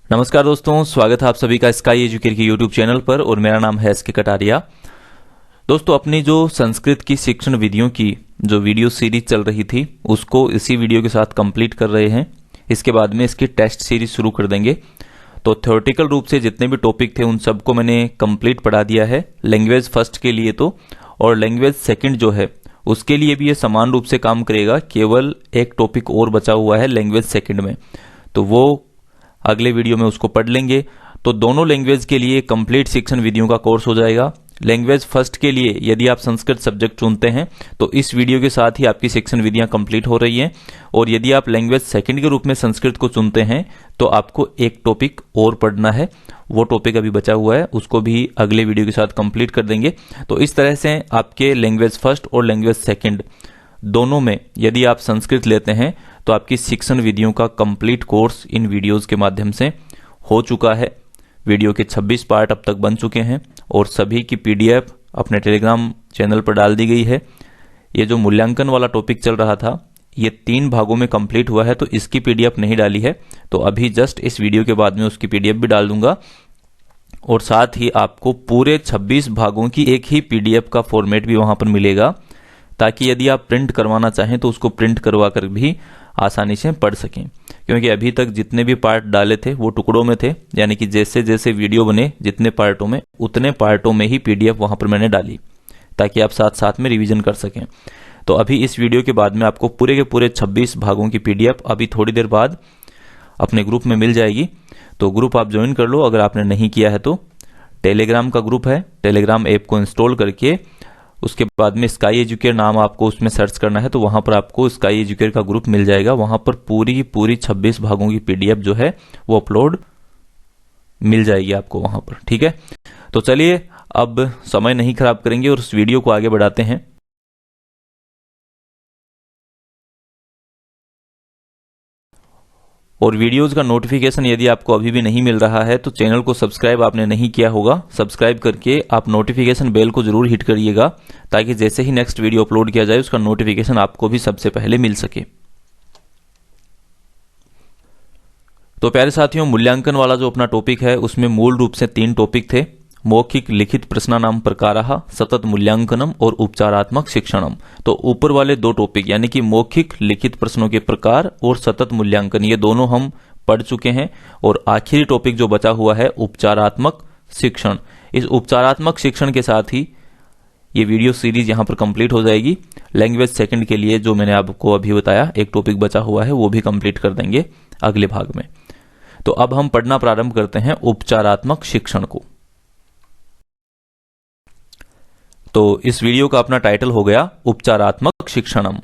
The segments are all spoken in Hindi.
नमस्कार दोस्तों, स्वागत है आप सभी का स्काई एजुकेटर के यूट्यूब चैनल पर और मेरा नाम है एसके कटारिया। दोस्तों, अपनी जो संस्कृत की शिक्षण विधियों की जो वीडियो सीरीज चल रही थी उसको इसी वीडियो के साथ कंप्लीट कर रहे हैं। इसके बाद में इसकी टेस्ट सीरीज शुरू कर देंगे। तो थ्योरेटिकल रूप से जितने भी टॉपिक थे उन सबको मैंने कंप्लीट पढ़ा दिया है। लैंग्वेज फर्स्ट के लिए तो, और लैंग्वेज सेकंड जो है उसके लिए भी ये समान रूप से काम करेगा। केवल एक टॉपिक और बचा हुआ है लैंग्वेज सेकंड में, तो वो अगले वीडियो में उसको पढ़ लेंगे। तो दोनों लैंग्वेज के लिए कंप्लीट शिक्षण विधियों का कोर्स हो जाएगा। लैंग्वेज फर्स्ट के लिए यदि आप संस्कृत सब्जेक्ट चुनते हैं तो इस वीडियो के साथ ही आपकी शिक्षण विधियां कंप्लीट हो रही हैं, और यदि आप लैंग्वेज सेकंड के रूप में संस्कृत को चुनते हैं तो आपको एक टॉपिक और पढ़ना है। वो टॉपिक अभी बचा हुआ है, उसको भी अगले वीडियो के साथ कंप्लीट कर देंगे। तो इस तरह से आपके लैंग्वेज फर्स्ट और लैंग्वेज सेकंड दोनों में यदि आप संस्कृत लेते हैं तो आपकी शिक्षण विधियों का कंप्लीट कोर्स इन वीडियोस के माध्यम से हो चुका है। वीडियो के 26 पार्ट अब तक बन चुके हैं और सभी की पीडीएफ अपने टेलीग्राम चैनल पर डाल दी गई है। ये जो मूल्यांकन वाला टॉपिक चल रहा था ये 3 भागों में कंप्लीट हुआ है, तो इसकी पीडीएफ नहीं डाली है, तो अभी जस्ट इस वीडियो के बाद में उसकी पीडीएफ भी डाल दूंगा। और साथ ही आपको पूरे 26 भागों की एक ही पीडीएफ का फॉर्मेट भी वहां पर मिलेगा, ताकि यदि आप प्रिंट करवाना चाहें तो उसको प्रिंट करवा कर भी आसानी से पढ़ सकें। क्योंकि अभी तक जितने भी पार्ट डाले थे वो टुकड़ों में थे, यानी कि जैसे जैसे वीडियो बने जितने पार्टों में उतने पार्टों में ही पीडीएफ वहां पर मैंने डाली, ताकि आप साथ साथ में रिवीजन कर सकें। तो अभी इस वीडियो के बाद में आपको पूरे के पूरे 26 भागों की पीडीएफ अभी थोड़ी देर बाद अपने ग्रुप में मिल जाएगी। तो ग्रुप आप ज्वाइन कर लो अगर आपने नहीं किया है तो। टेलीग्राम का ग्रुप है, टेलीग्राम ऐप को इंस्टॉल करके उसके बाद में स्काई एजुकेटर नाम आपको उसमें सर्च करना है, तो वहां पर आपको स्काई एजुकेटर का ग्रुप मिल जाएगा। वहां पर पूरी 26 भागों की पीडीएफ जो है वो अपलोड मिल जाएगी आपको वहां पर। ठीक है, तो चलिए अब समय नहीं खराब करेंगे और उस वीडियो को आगे बढ़ाते हैं। और वीडियोस का नोटिफिकेशन यदि आपको अभी भी नहीं मिल रहा है तो चैनल को सब्सक्राइब आपने नहीं किया होगा, सब्सक्राइब करके आप नोटिफिकेशन बेल को जरूर हिट करिएगा, ताकि जैसे ही नेक्स्ट वीडियो अपलोड किया जाए उसका नोटिफिकेशन आपको भी सबसे पहले मिल सके। तो प्यारे साथियों, मूल्यांकन वाला जो अपना टॉपिक है उसमें मूल रूप से 3 टॉपिक थे। मौखिक लिखित प्रश्नानाम प्रकारः, सतत मूल्यांकनम और उपचारात्मक शिक्षणम। तो ऊपर वाले 2 टॉपिक यानी कि मौखिक लिखित प्रश्नों के प्रकार और सतत मूल्यांकन, ये दोनों हम पढ़ चुके हैं। और आखिरी टॉपिक जो बचा हुआ है उपचारात्मक शिक्षण। इस उपचारात्मक शिक्षण के साथ ही ये वीडियो सीरीज यहां पर कंप्लीट हो जाएगी। लैंग्वेज सेकंड के लिए जो मैंने आपको अभी बताया एक टॉपिक बचा हुआ है वो भी कंप्लीट कर देंगे अगले भाग में। तो अब हम पढ़ना प्रारंभ करते हैं उपचारात्मक शिक्षण को। तो इस वीडियो का अपना टाइटल हो गया उपचारात्मक शिक्षणम।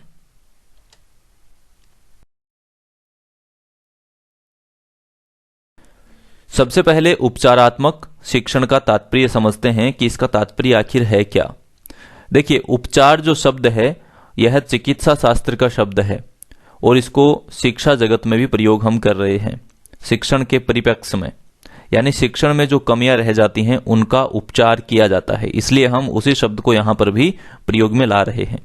सबसे पहले उपचारात्मक शिक्षण का तात्पर्य समझते हैं कि इसका तात्पर्य आखिर है क्या। देखिए, उपचार जो शब्द है यह चिकित्सा शास्त्र का शब्द है और इसको शिक्षा जगत में भी प्रयोग हम कर रहे हैं। शिक्षण के परिप्रेक्ष्य में, यानी शिक्षण में जो कमियां रह जाती हैं उनका उपचार किया जाता है, इसलिए हम उसी शब्द को यहां पर भी प्रयोग में ला रहे हैं।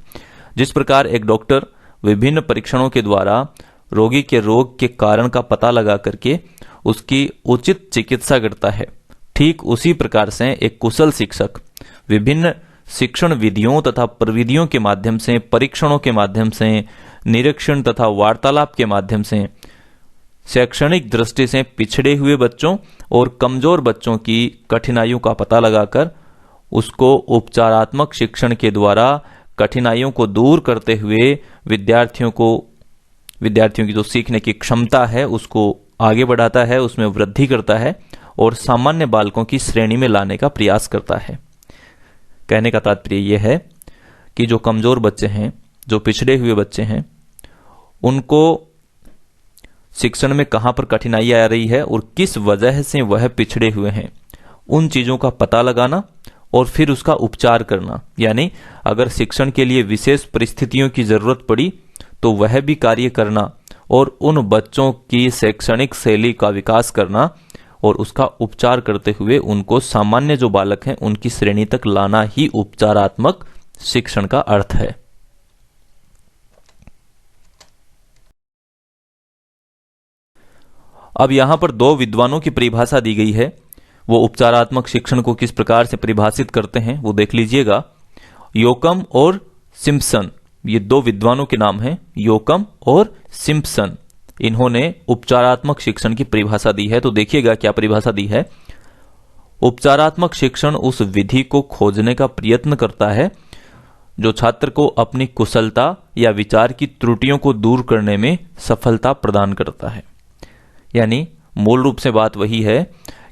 जिस प्रकार एक डॉक्टर विभिन्न परीक्षणों के द्वारा रोगी के रोग के कारण का पता लगा करके उसकी उचित चिकित्सा करता है, ठीक उसी प्रकार से एक कुशल शिक्षक विभिन्न शिक्षण विधियों तथा प्रविधियों के माध्यम से, परीक्षणों के माध्यम से, निरीक्षण तथा वार्तालाप के माध्यम से शैक्षणिक दृष्टि से पिछड़े हुए बच्चों और कमजोर बच्चों की कठिनाइयों का पता लगाकर उसको उपचारात्मक शिक्षण के द्वारा कठिनाइयों को दूर करते हुए विद्यार्थियों की जो सीखने की क्षमता है उसको आगे बढ़ाता है, उसमें वृद्धि करता है और सामान्य बालकों की श्रेणी में लाने का प्रयास करता है। कहने का तात्पर्य यह है कि जो कमजोर बच्चे हैं, जो पिछड़े हुए बच्चे हैं, उनको शिक्षण में कहां पर कठिनाई आ रही है और किस वजह से वह पिछड़े हुए हैं, उन चीजों का पता लगाना और फिर उसका उपचार करना। यानी अगर शिक्षण के लिए विशेष परिस्थितियों की जरूरत पड़ी तो वह भी कार्य करना और उन बच्चों की शैक्षणिक शैली का विकास करना और उसका उपचार करते हुए उनको सामान्य जो बालक हैं उनकी श्रेणी तक लाना ही उपचारात्मक शिक्षण का अर्थ है। अब यहां पर दो विद्वानों की परिभाषा दी गई है। वो उपचारात्मक शिक्षण को किस प्रकार से परिभाषित करते हैं वो देख लीजिएगा। योकम और सिम्पसन, ये दो विद्वानों के नाम हैं, योकम और सिम्पसन। इन्होंने उपचारात्मक शिक्षण की परिभाषा दी है। तो देखिएगा क्या परिभाषा दी है। उपचारात्मक शिक्षण उस विधि को खोजने का प्रयत्न करता है जो छात्र को अपनी कुशलता या विचार की त्रुटियों को दूर करने में सफलता प्रदान करता है। यानी मूल रूप से बात वही है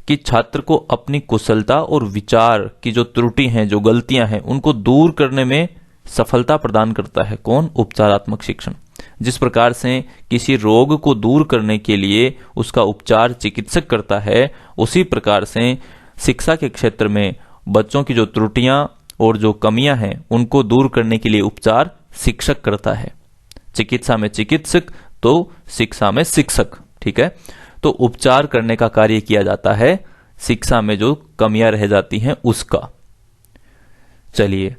कि छात्र को अपनी कुशलता और विचार की जो त्रुटि हैं, जो गलतियां हैं, उनको दूर करने में सफलता प्रदान करता है। कौन? उपचारात्मक शिक्षण। जिस प्रकार से किसी रोग को दूर करने के लिए उसका उपचार चिकित्सक करता है, उसी प्रकार से शिक्षा के क्षेत्र में बच्चों की जो त्रुटियां और जो कमियां हैं उनको दूर करने के लिए उपचार शिक्षक करता है। चिकित्सा में चिकित्सक तो शिक्षा में शिक्षक। ठीक है, तो उपचार करने का कार्य किया जाता है शिक्षा में जो कमियां रह जाती हैं उसका। चलिए,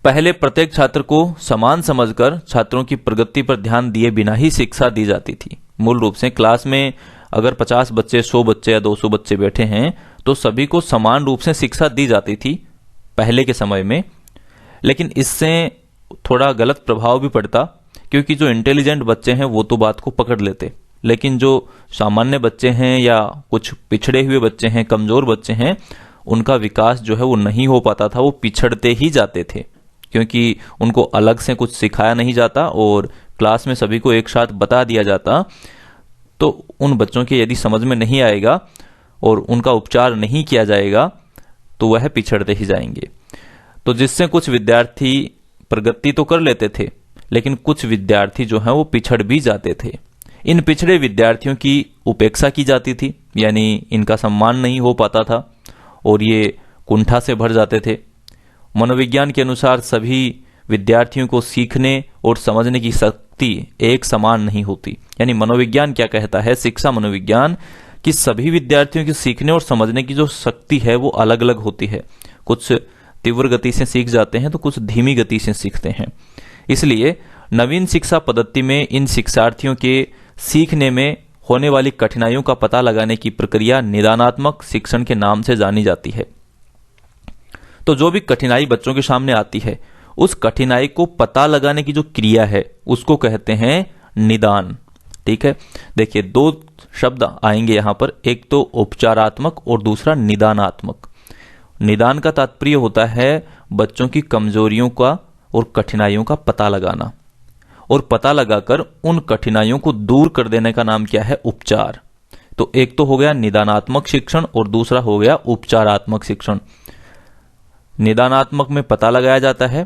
पहले प्रत्येक छात्र को समान समझकर छात्रों की प्रगति पर ध्यान दिए बिना ही शिक्षा दी जाती थी। मूल रूप से क्लास में अगर 50 बच्चे, 100 बच्चे या 200 बच्चे बैठे हैं तो सभी को समान रूप से शिक्षा दी जाती थी पहले के समय में। लेकिन इससे थोड़ा गलत प्रभाव भी पड़ता, क्योंकि जो इंटेलिजेंट बच्चे हैं वो तो बात को पकड़ लेते, लेकिन जो सामान्य बच्चे हैं या कुछ पिछड़े हुए बच्चे हैं, कमजोर बच्चे हैं, उनका विकास जो है वो नहीं हो पाता था। वो पिछड़ते ही जाते थे क्योंकि उनको अलग से कुछ सिखाया नहीं जाता और क्लास में सभी को एक साथ बता दिया जाता। तो उन बच्चों के यदि समझ में नहीं आएगा और उनका उपचार नहीं किया जाएगा तो वह पिछड़ते ही जाएंगे। तो जिससे कुछ विद्यार्थी प्रगति तो कर लेते थे, लेकिन कुछ विद्यार्थी जो हैं वो पिछड़ भी जाते थे। इन पिछड़े विद्यार्थियों की उपेक्षा की जाती थी, यानी इनका सम्मान नहीं हो पाता था और ये कुंठा से भर जाते थे। मनोविज्ञान के अनुसार सभी विद्यार्थियों को सीखने और समझने की शक्ति एक समान नहीं होती। यानी मनोविज्ञान क्या कहता है, शिक्षा मनोविज्ञान, कि सभी विद्यार्थियों की सीखने और समझने की जो शक्ति है वो अलग अलग होती है। कुछ तीव्र गति से सीख जाते हैं तो कुछ धीमी गति से सीखते हैं। इसलिए नवीन शिक्षा पद्धति में इन शिक्षार्थियों के सीखने में होने वाली कठिनाइयों का पता लगाने की प्रक्रिया निदानात्मक शिक्षण के नाम से जानी जाती है। तो जो भी कठिनाई बच्चों के सामने आती है, उस कठिनाई को पता लगाने की जो क्रिया है उसको कहते हैं निदान। ठीक है, देखिए दो शब्द आएंगे यहां पर, एक तो उपचारात्मक और दूसरा निदानात्मक। निदान का तात्पर्य होता है बच्चों की कमजोरियों का और कठिनाइयों का पता लगाना, और पता लगाकर उन कठिनाइयों को दूर कर देने का नाम क्या है? उपचार। तो एक तो हो गया निदानात्मक शिक्षण और दूसरा हो गया उपचारात्मक शिक्षण। निदानात्मक में पता लगाया जाता है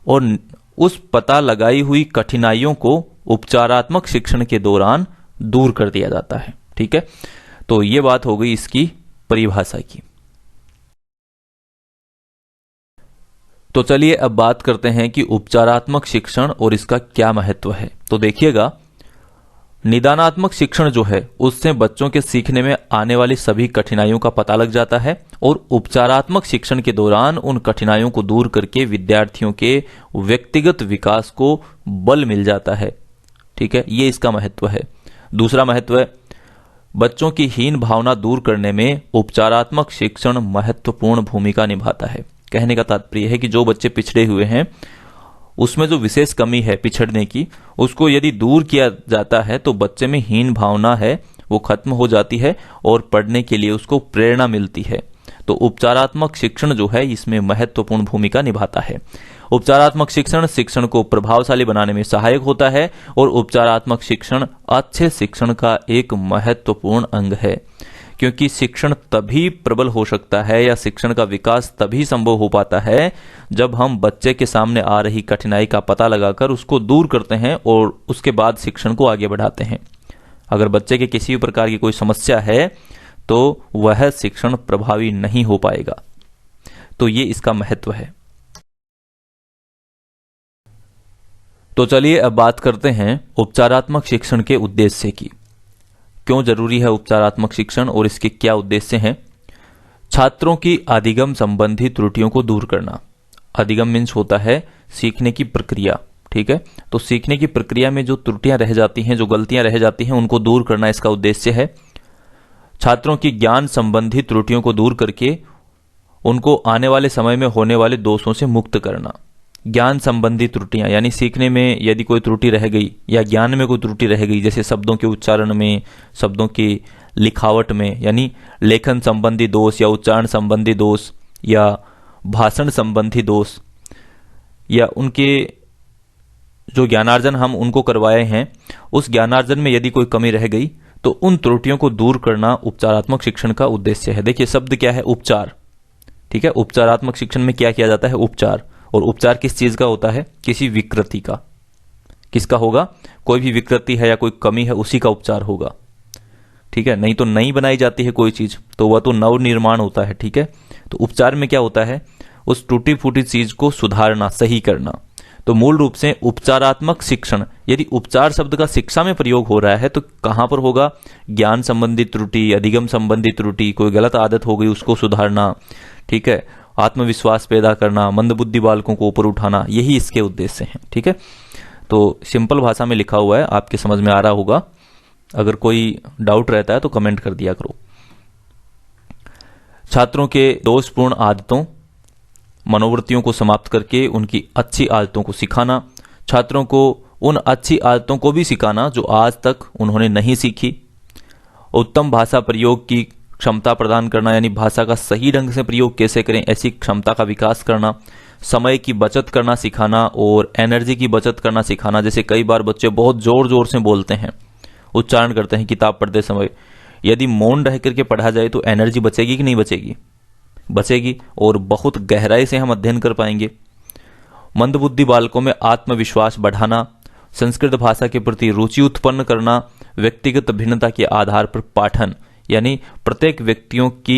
और उस पता लगाई हुई कठिनाइयों को उपचारात्मक शिक्षण के दौरान दूर कर दिया जाता है। ठीक है, तो ये बात हो गई इसकी परिभाषा की। तो चलिए अब बात करते हैं कि उपचारात्मक शिक्षण और इसका क्या महत्व है। तो देखिएगा, निदानात्मक शिक्षण जो है उससे बच्चों के सीखने में आने वाली सभी कठिनाइयों का पता लग जाता है और उपचारात्मक शिक्षण के दौरान उन कठिनाइयों को दूर करके विद्यार्थियों के व्यक्तिगत विकास को बल मिल जाता है। ठीक है, ये इसका महत्व है। दूसरा महत्व है, बच्चों की हीन भावना दूर करने में उपचारात्मक शिक्षण महत्वपूर्ण भूमिका निभाता है। कहने का तात्पर्य है कि जो बच्चे पिछड़े हुए हैं उसमें जो विशेष कमी है पिछड़ने की, उसको यदि दूर किया जाता है तो बच्चे में हीन भावना है वो खत्म हो जाती है और पढ़ने के लिए उसको प्रेरणा मिलती है। तो उपचारात्मक शिक्षण जो है इसमें महत्वपूर्ण भूमिका निभाता है। उपचारात्मक शिक्षण शिक्षण को प्रभावशाली बनाने में सहायक होता है और उपचारात्मक शिक्षण अच्छे शिक्षण का एक महत्वपूर्ण अंग है, क्योंकि शिक्षण तभी प्रबल हो सकता है या शिक्षण का विकास तभी संभव हो पाता है जब हम बच्चे के सामने आ रही कठिनाई का पता लगाकर उसको दूर करते हैं और उसके बाद शिक्षण को आगे बढ़ाते हैं। अगर बच्चे के किसी भी प्रकार की कोई समस्या है तो वह शिक्षण प्रभावी नहीं हो पाएगा। तो ये इसका महत्व है। तो चलिए अब बात करते हैं उपचारात्मक शिक्षण के उद्देश्य की। क्यों जरूरी है उपचारात्मक शिक्षण और इसके क्या उद्देश्य हैं? छात्रों की अधिगम संबंधी त्रुटियों को दूर करना। अधिगम मीन्स होता है सीखने की प्रक्रिया। ठीक है। तो सीखने की प्रक्रिया में जो त्रुटियां रह जाती हैं, जो गलतियां रह जाती हैं, उनको दूर करना इसका उद्देश्य है। छात्रों की ज्ञान संबंधी त्रुटियों को दूर करके उनको आने वाले समय में होने वाले दोषों से मुक्त करना। ज्ञान संबंधी त्रुटियां यानी सीखने में यदि कोई त्रुटि रह गई या ज्ञान में कोई त्रुटि रह गई, जैसे शब्दों के उच्चारण में, शब्दों की लिखावट में, यानी लेखन संबंधी दोष या उच्चारण संबंधी दोष या भाषण संबंधी दोष, या उनके जो ज्ञानार्जन हम उनको करवाए हैं उस ज्ञानार्जन में यदि कोई कमी रह गई तो उन त्रुटियों को दूर करना उपचारात्मक शिक्षण का उद्देश्य है। देखिए शब्द क्या है, उपचार, ठीक है। उपचारात्मक शिक्षण में क्या किया जाता है, उपचार। और उपचार किस चीज का होता है, किसी विकृति का। किसका होगा, कोई भी विकृति है या कोई कमी है उसी का उपचार होगा, ठीक है। नहीं तो नई बनाई जाती है कोई चीज तो वह तो नव निर्माण होता है, ठीक है। तो उपचार में क्या होता है, उस टूटी फूटी चीज को सुधारना, सही करना। तो मूल रूप से उपचारात्मक शिक्षण, यदि उपचार शब्द का शिक्षा में प्रयोग हो रहा है तो कहां पर होगा, ज्ञान संबंधी त्रुटि, अधिगम संबंधी त्रुटि, कोई गलत आदत हो गई उसको सुधारना, ठीक है, आत्मविश्वास पैदा करना, मंदबुद्धि बालकों को ऊपर उठाना, यही इसके उद्देश्य हैं, ठीक है। तो सिंपल भाषा में लिखा हुआ है, आपके समझ में आ रहा होगा। अगर कोई डाउट रहता है तो कमेंट कर दिया करो। छात्रों के दोषपूर्ण आदतों, मनोवृत्तियों को समाप्त करके उनकी अच्छी आदतों को सिखाना, छात्रों को उन अच्छी आदतों को भी सिखाना जो आज तक उन्होंने नहीं सीखी, उत्तम भाषा प्रयोग की क्षमता प्रदान करना, यानी भाषा का सही ढंग से प्रयोग कैसे करें ऐसी क्षमता का विकास करना, समय की बचत करना सिखाना और एनर्जी की बचत करना सिखाना। जैसे कई बार बच्चे बहुत जोर जोर से बोलते हैं, उच्चारण करते हैं किताब पढ़ते समय, यदि मौन रह करके पढ़ा जाए तो एनर्जी बचेगी कि नहीं बचेगी, बचेगी, और बहुत गहराई से हम अध्ययन कर पाएंगे। मंदबुद्धि बालकों में आत्मविश्वास बढ़ाना, संस्कृत भाषा के प्रति रुचि उत्पन्न करना, व्यक्तिगत भिन्नता के आधार पर पाठन, यानी प्रत्येक व्यक्तियों की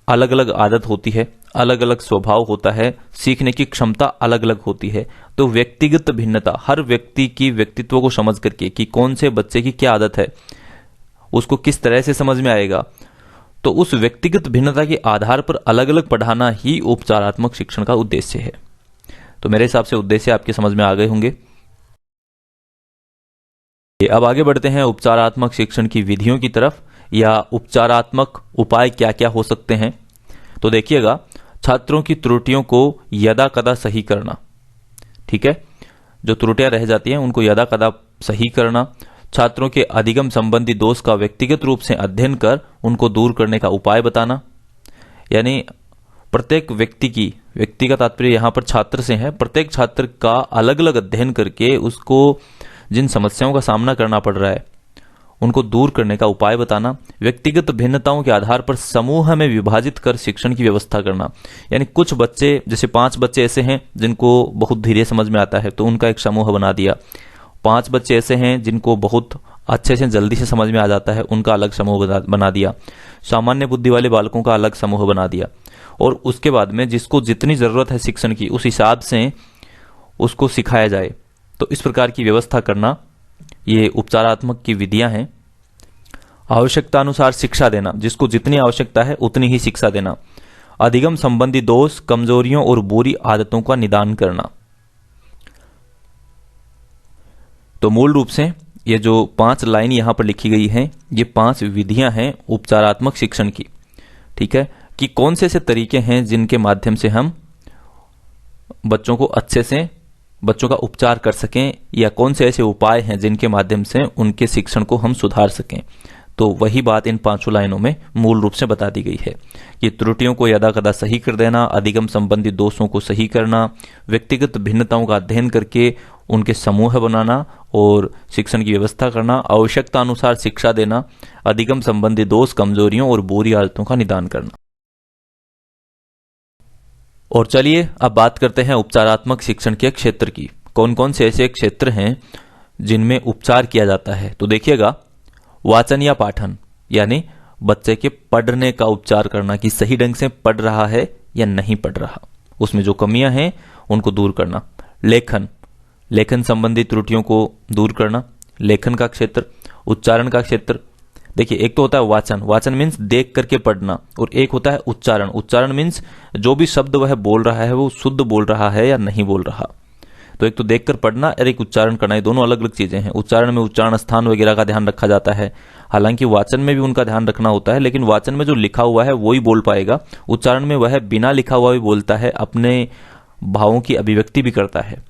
अलग अलग आदत होती है, अलग अलग स्वभाव होता है, सीखने की क्षमता अलग अलग होती है। तो व्यक्तिगत भिन्नता, हर व्यक्ति की व्यक्तित्व को समझ करके कि कौन से बच्चे की क्या आदत है, उसको किस तरह से समझ में आएगा, तो उस व्यक्तिगत भिन्नता के आधार पर अलग अलग पढ़ाना ही उपचारात्मक शिक्षण का उद्देश्य है। तो मेरे हिसाब से उद्देश्य आपके समझ में आ गए होंगे। अब आगे बढ़ते हैं उपचारात्मक शिक्षण की विधियों की तरफ, या उपचारात्मक उपाय क्या क्या हो सकते हैं। तो देखिएगा, छात्रों की त्रुटियों को यदा कदा सही करना, ठीक है, जो त्रुटियां रह जाती हैं उनको यदा कदा सही करना, छात्रों के अधिगम संबंधी दोष का व्यक्तिगत रूप से अध्ययन कर उनको दूर करने का उपाय बताना, यानी प्रत्येक व्यक्ति का तात्पर्य यहां पर छात्र से है, प्रत्येक छात्र का अलग अलग अध्ययन करके उसको जिन समस्याओं का सामना करना पड़ रहा है उनको दूर करने का उपाय बताना, व्यक्तिगत भिन्नताओं के आधार पर समूह में विभाजित कर शिक्षण की व्यवस्था करना, यानी कुछ बच्चे, जैसे 5 बच्चे ऐसे हैं जिनको बहुत धीरे समझ में आता है तो उनका एक समूह बना दिया, 5 बच्चे ऐसे हैं जिनको बहुत अच्छे से जल्दी से समझ में आ जाता है, उनका अलग समूह बना दिया, सामान्य बुद्धि वाले बालकों का अलग समूह बना दिया, और उसके बाद में जिसको जितनी जरूरत है शिक्षण की उस हिसाब से उसको सिखाया जाए। तो इस प्रकार की व्यवस्था करना, ये उपचारात्मक की विधियां हैं। आवश्यकता अनुसार शिक्षा देना, जिसको जितनी आवश्यकता है उतनी ही शिक्षा देना, अधिगम संबंधी दोष, कमजोरियों और बुरी आदतों का निदान करना। तो मूल रूप से ये जो 5 लाइन यहां पर लिखी गई हैं, ये 5 विधियां हैं उपचारात्मक शिक्षण की, ठीक है, कि कौन से ऐसे तरीके हैं जिनके माध्यम से हम बच्चों को अच्छे से, बच्चों का उपचार कर सकें, या कौन से ऐसे उपाय हैं जिनके माध्यम से उनके शिक्षण को हम सुधार सकें। तो वही बात इन 5 लाइनों में मूल रूप से बता दी गई है कि त्रुटियों को यदा कदा सही कर देना, अधिगम संबंधी दोषों को सही करना, व्यक्तिगत भिन्नताओं का अध्ययन करके उनके समूह बनाना और शिक्षण की व्यवस्था करना, आवश्यकता अनुसार शिक्षा देना, अधिगम संबंधी दोष, कमजोरियों और बुरी आदतों का निदान करना। और चलिए अब बात करते हैं उपचारात्मक शिक्षण के क्षेत्र की। कौन कौन से ऐसे क्षेत्र हैं जिनमें उपचार किया जाता है। तो देखिएगा, वाचन या पाठन, यानी बच्चे के पढ़ने का उपचार करना कि सही ढंग से पढ़ रहा है या नहीं पढ़ रहा, उसमें जो कमियां हैं उनको दूर करना। लेखन संबंधी त्रुटियों को दूर करना, लेखन का क्षेत्र, उच्चारण का क्षेत्र। देखिए, एक तो होता है वाचन मीन्स देख करके पढ़ना, और एक होता है उच्चारण मीन्स जो भी शब्द वह बोल रहा है वो शुद्ध बोल रहा है या नहीं बोल रहा। तो एक तो देखकर पढ़ना और एक उच्चारण करना, ये दोनों अलग अलग चीजें हैं। उच्चारण में उच्चारण स्थान वगैरह का ध्यान रखा जाता है, हालांकि वाचन में भी उनका ध्यान रखना होता है, लेकिन वाचन में जो लिखा हुआ है वो ही बोल पाएगा, उच्चारण में वह बिना लिखा हुआ भी बोलता है, अपने भावों की अभिव्यक्ति भी करता है।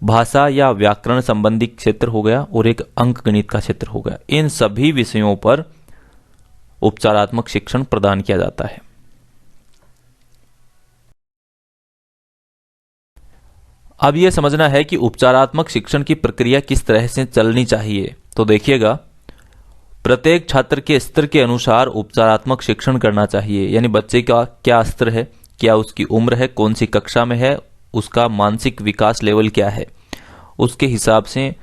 भाषा या व्याकरण संबंधी क्षेत्र हो गया और एक अंक गणित का क्षेत्र हो गया। इन सभी विषयों पर उपचारात्मक शिक्षण प्रदान किया जाता है। अब यह समझना है कि उपचारात्मक शिक्षण की प्रक्रिया किस तरह से चलनी चाहिए। तो देखिएगा, प्रत्येक छात्र के स्तर के अनुसार उपचारात्मक शिक्षण करना चाहिए, यानी बच्चे का क्या स्तर है, क्या उसकी उम्र है, कौन सी कक्षा में है, उसका मानसिक विकास लेवल क्या है, उसके हिसाब से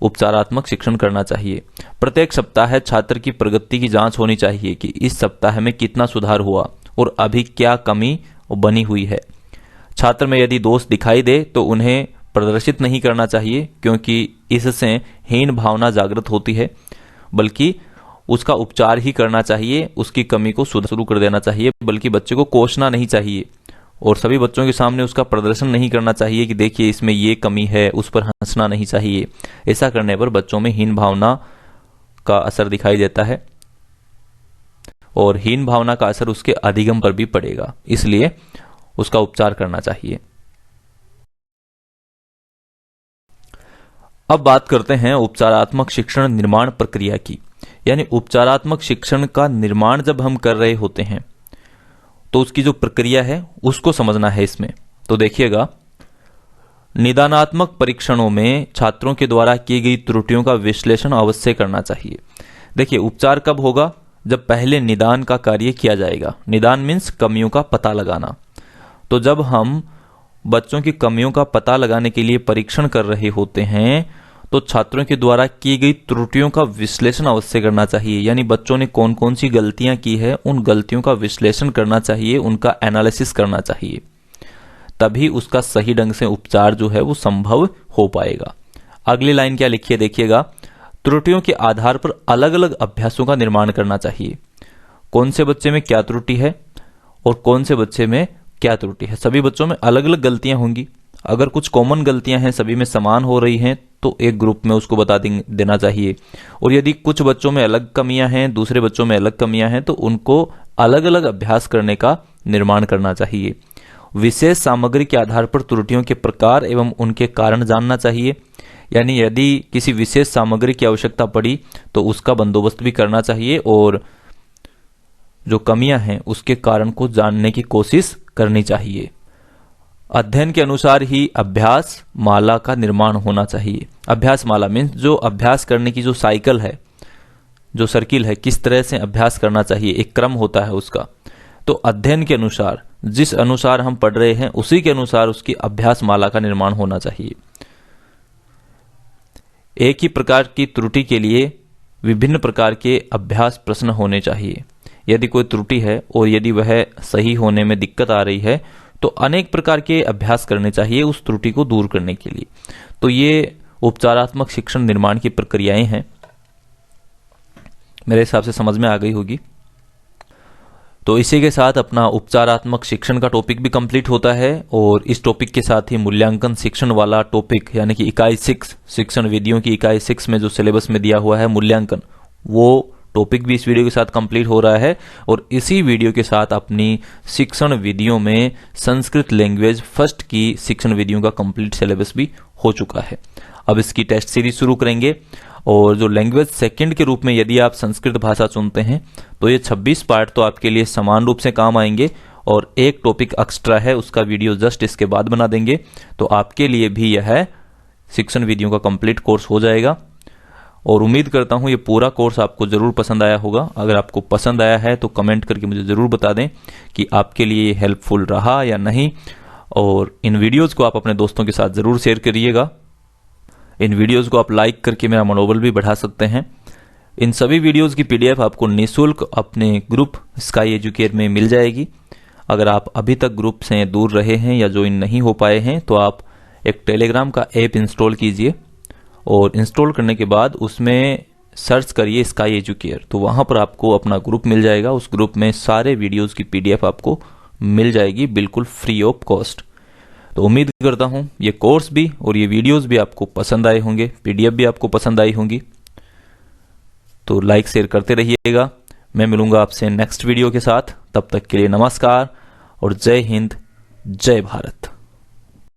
उपचारात्मक शिक्षण करना चाहिए। प्रत्येक सप्ताह छात्र की प्रगति की जांच होनी चाहिए कि इस सप्ताह में कितना सुधार हुआ और अभी क्या कमी बनी हुई है। छात्र में यदि दोष दिखाई दे तो उन्हें प्रदर्शित नहीं करना चाहिए, क्योंकि इससे हीन भावना जागृत होती है, बल्कि उसका उपचार ही करना चाहिए, उसकी कमी को शुरू कर देना चाहिए, बल्कि बच्चे को कोसना नहीं चाहिए और सभी बच्चों के सामने उसका प्रदर्शन नहीं करना चाहिए कि देखिए इसमें ये कमी है, उस पर हंसना नहीं चाहिए। ऐसा करने पर बच्चों में हीन भावना का असर दिखाई देता है और हीन भावना का असर उसके अधिगम पर भी पड़ेगा, इसलिए उसका उपचार करना चाहिए। अब बात करते हैं उपचारात्मक शिक्षण निर्माण प्रक्रिया की, यानी उपचारात्मक शिक्षण का निर्माण जब हम कर रहे होते हैं तो उसकी जो प्रक्रिया है उसको समझना है इसमें। तो देखिएगा, निदानात्मक परीक्षणों में छात्रों के द्वारा की गई त्रुटियों का विश्लेषण अवश्य करना चाहिए। देखिए, उपचार कब होगा? जब पहले निदान का कार्य किया जाएगा। निदान मीन्स कमियों का पता लगाना। तो जब हम बच्चों की कमियों का पता लगाने के लिए परीक्षण कर रहे होते हैं तो छात्रों के द्वारा की गई त्रुटियों का विश्लेषण अवश्य करना चाहिए, यानी बच्चों ने कौन कौन सी गलतियां की है उन गलतियों का विश्लेषण करना चाहिए, उनका एनालिसिस करना चाहिए, तभी उसका सही ढंग से उपचार जो है वो संभव हो पाएगा। अगली लाइन क्या लिखी है देखिएगा, त्रुटियों के आधार पर अलग अलग अभ्यासों का निर्माण करना चाहिए। कौन से बच्चे में क्या त्रुटि है और कौन से बच्चे में क्या त्रुटि है। सभी बच्चों में अलग अलग गलतियां होंगी, अगर कुछ कॉमन गलतियां हैं, सभी में समान हो रही हैं, तो एक ग्रुप में उसको बता देना चाहिए। और यदि कुछ बच्चों में अलग कमियां हैं, दूसरे बच्चों में अलग कमियां हैं, तो उनको अलग अलग अभ्यास करने का निर्माण करना चाहिए। विशेष सामग्री के आधार पर त्रुटियों के प्रकार एवं उनके कारण जानना चाहिए, यानी यदि किसी विशेष सामग्री की आवश्यकता पड़ी तो उसका बंदोबस्त भी करना चाहिए और जो कमियां हैं उसके कारण को जानने की कोशिश करनी चाहिए। अध्ययन के अनुसार ही अभ्यास माला का निर्माण होना चाहिए। अभ्यास माला मीन्स जो अभ्यास करने की जो साइकिल है, जो सर्किल है, किस तरह से अभ्यास करना चाहिए, एक क्रम होता है उसका। तो अध्ययन के अनुसार, जिस अनुसार हम पढ़ रहे हैं उसी के अनुसार उसकी अभ्यास माला का निर्माण होना चाहिए। एक ही प्रकार की त्रुटि के लिए विभिन्न प्रकार के अभ्यास प्रश्न होने चाहिए। यदि कोई त्रुटि है और यदि वह सही होने में दिक्कत आ रही है तो अनेक प्रकार के अभ्यास करने चाहिए उस त्रुटि को दूर करने के लिए। तो ये उपचारात्मक शिक्षण निर्माण की प्रक्रियाएं हैं, मेरे हिसाब से समझ में आ गई होगी। तो इसी के साथ अपना उपचारात्मक शिक्षण का टॉपिक भी कंप्लीट होता है और इस टॉपिक के साथ ही मूल्यांकन शिक्षण वाला टॉपिक, यानी कि इकाई 6 शिक्षण विधियों की इकाई 6 में जो सिलेबस में दिया हुआ है मूल्यांकन, वो टॉपिक भी इस वीडियो के साथ कंप्लीट हो रहा है। और इसी वीडियो के साथ अपनी शिक्षण विधियों में संस्कृत लैंग्वेज फर्स्ट की शिक्षण विधियों का कंप्लीट सिलेबस भी हो चुका है। अब इसकी टेस्ट सीरीज शुरू करेंगे और जो लैंग्वेज सेकंड के रूप में यदि आप संस्कृत भाषा चुनते हैं तो ये 26 पार्ट तो आपके लिए समान रूप से काम आएंगे और एक टॉपिक एक्स्ट्रा है उसका वीडियो जस्ट इसके बाद बना देंगे, तो आपके लिए भी यह शिक्षण विधियों का कंप्लीट कोर्स हो जाएगा। और उम्मीद करता हूं ये पूरा कोर्स आपको जरूर पसंद आया होगा। अगर आपको पसंद आया है तो कमेंट करके मुझे जरूर बता दें कि आपके लिए ये हेल्पफुल रहा या नहीं, और इन वीडियोस को आप अपने दोस्तों के साथ जरूर शेयर करिएगा। इन वीडियोस को आप लाइक करके मेरा मनोबल भी बढ़ा सकते हैं। इन सभी वीडियोस की PDF आपको निःशुल्क अपने ग्रुप स्काई एजुकेयर में मिल जाएगी। अगर आप अभी तक ग्रुप से दूर रहे हैं या ज्वाइन नहीं हो पाए हैं तो आप एक टेलीग्राम का ऐप इंस्टॉल कीजिए और इंस्टॉल करने के बाद उसमें सर्च करिए स्काई एजुकेयर, तो वहां पर आपको अपना ग्रुप मिल जाएगा। उस ग्रुप में सारे वीडियोस की PDF आपको मिल जाएगी बिल्कुल फ्री ऑफ कॉस्ट। तो उम्मीद करता हूँ ये कोर्स भी और ये वीडियोस भी आपको पसंद आए होंगे, पीडीएफ भी आपको पसंद आई होंगी। तो लाइक शेयर करते रहिएगा। मैं मिलूंगा आपसे नेक्स्ट वीडियो के साथ, तब तक के लिए नमस्कार और जय हिंद, जय भारत।